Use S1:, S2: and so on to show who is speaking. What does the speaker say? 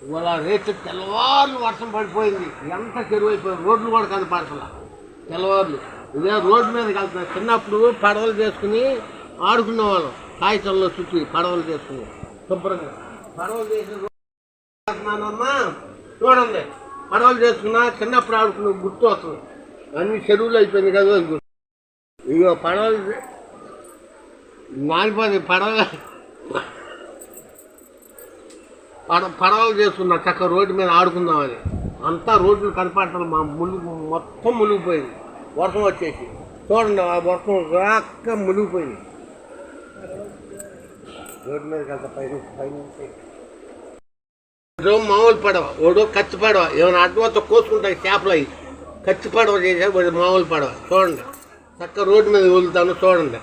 S1: ఇవాళ రేట్లు తెల్లవారులు వర్షం పడిపోయింది, ఎంత చెరువు అయిపోయింది, రోడ్లు కూడా కనపడతలా తెల్లవారులు. ఇదే రోడ్డు మీదకి వెళ్తున్నా. చిన్నప్పుడు పడవలు చేసుకుని ఆడుకునేవాళ్ళం, కాగితంలో చుట్టి పడవలు చేసుకుని శుభ్రంగా పడవలు చేసినానమ్మా. చూడండి, పడవలు చేసుకున్నా చిన్నప్పుడు ఆడుకున్న గుర్తు వస్తుంది. అన్ని చెరువులు అయిపోయింది కదా గుర్తు. ఇగో పడవలు మారిపోయింది. పడవలు చేసుకున్నా చక్కగా రోడ్డు మీద ఆడుకుందామని. అంతా రోడ్లు కనపడతాను, మా మొత్తం మునిగిపోయింది వర్షం వచ్చేసి. చూడండి, ఆ వర్షం రాక మునిగిపోయింది రోడ్డు మీదకి. అంత పైన మామూలు పడవ, ఓడో కత్తి పడవ, ఏమైనా అడ్డవతో కోసుకుంటాయి చేపలు. అవి కత్తి పడవ చేశారు, మామూలు పడవ. చూడండి, చక్కగా రోడ్డు మీద వదులుతాను. చూడండి.